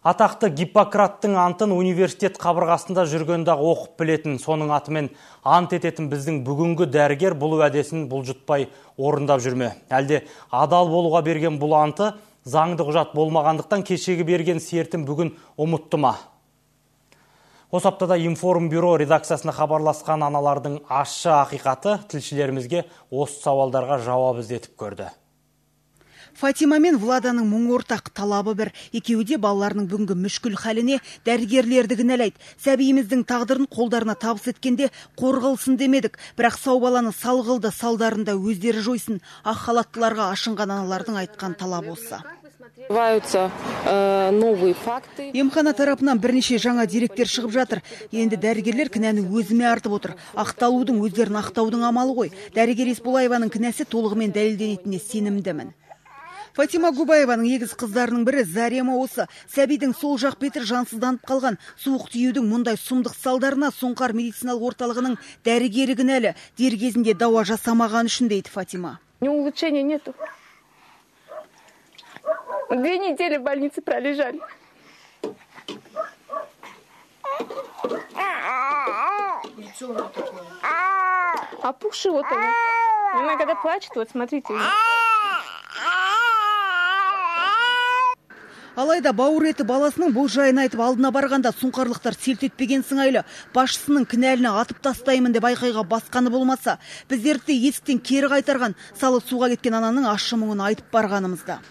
Атақты Гиппократтың антын университет қабырғасында жүргендағы оқып білетін, соның атымен ант ететін біздің бүгінгі дәрігер бұл уәдесін бұлжытпай орындап жүрме. Әлде адал болуға берген бұл анты заңды құжат болмағандықтан кешегі берген сертін бүгін ұмытты ма? Осы аптада Информбюро редакциясына хабарласқан аналардың ащы ақиқаты тілшілерімізге осы сауалдарға жауап іздетіп көрді. Фатима мен Владаның мұң ортақ талабы бір. Екеуі де балаларының бүгінгі мүшкіл халіне дәрігерлерді кінәлайды. Сәбиіміздің тағдырын қолдарына табыс еткенде қорғылсын демедік. Бірақ сау баланы сал қылды, салдарында өздері жойсын. Ақ халаттыларға ашынған аналардың айтқан талабы осы. Емхана тарапынан бірнеше жаңа деректер шығып жатыр. Енді дәрігерлер кінәні өзіме артып отыр. Ақталудың өздерін ақтаудың амалы ғой. Дәрігер Есболаеваның кінәсі толығымен дәлелденетініне сенімдімін. Фатима Губаеваның егіз қыздарының бірі Зарема осы. Сәбидің сол жақ беті жансызданып қалған. Суық тиюдің мұндай сұмдық салдарына Сұңқар медициналық орталығының дәрігері кінәлі. Дер кезінде дауа жасамаған үшін дейді Фатима. Улучшения нету. 2 недели в больнице пролежали. Опухший вот он. Она когда плачет, вот смотрите. Алайда бауыр еті баласының бұл жайын айтып алдына барғанда сұңқарлықтар селт етпеген сыңайлы. Басшысының кінәліне атып тастаймын деп айқайға басқаны болмаса, біздерді есіктен кері қайтарған, салы суға кеткен ананың ащы мұңын айтып барғанымызда.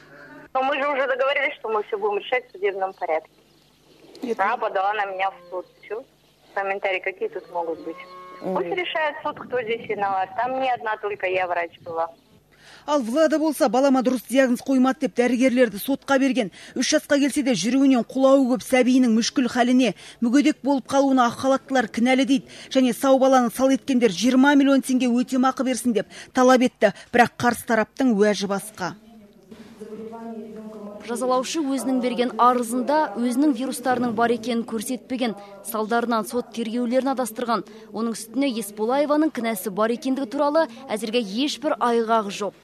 Мы же уже договорились, что мы все будем решать в судебном порядке. Она подала на меня в суд. Все. Комментарии какие тут могут быть? Пусть решает суд, кто здесь виноват. Там не одна только я врач была. Ал Влада болса балама дұрыс диагноз қоймады деп дәрігерлерді сотқа берген. 3 жасқа келсе де жүруінен құлауы көп сәбиінің мүшкіл халіне, мүгедек болып қалуына ақ халаттылар кінәлі дейді. Және сау баланы сал еткендер 20 миллион теңге өтемақы берсін деп талап етті. Бірақ қарсы тараптың уәжі басқа. Жазалаушы өзінің берген арызында өзінің вирустарының бар екенін көрсетпеген, салдарынан сот тергеулерін адастырған. Оның үстіне Есболаеваның кінәсі бар екендігі туралы әзірге ешбір айғағы жоқ.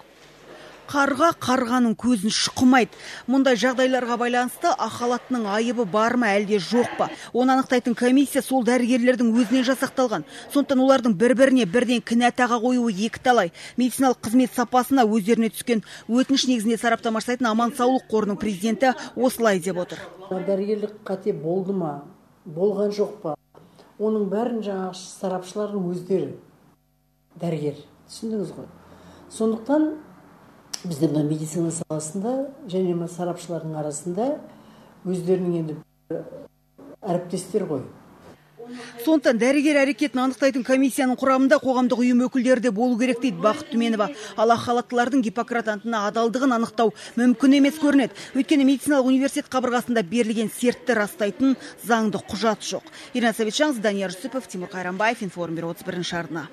Қарға қарғаның көзін шұқымайды. Мұндай жағдайларға байланысты ақ халаттының айыбы бар ма әлде жоқ па? Оны анықтайтын комиссия сол дәрігерлердің өзінен жасақталған. Сондықтан олардың бір-біріне бірден кінә таға қоюы екіталай. Медициналық қызмет сапасына өздеріне түскен өтініш негізінде сараптама жасайтын Аман Саулық қорының президенті осылай деп отыр. Дәрігерлік қате болды ма? Болған жоқ па? Оның бәрін жаңағы сарапшылардың өздері дәрігер. Түсіндіңіз ғой. Сондықтан бізде медицина саласында және сарапшылардың арасында өздерінің енді әріптестер ғой. Сондықтан дәрігер әрекетін анықтайтын комиссияның құрамында қоғамдық ұйым өкілдері де болу керек дейді Бақыт Түменова. Ал ақ халаттылардың Гиппократ антына адалдығын анықтау мүмкін емес көрінеді. Өйткені медициналық университет қабырғасында берілген сертті растайтын заңды құжат жоқ. Ирина Савичанс, Данияр Жүсіпов, Тимур Қайрамбаев, Информбюро 31 арна.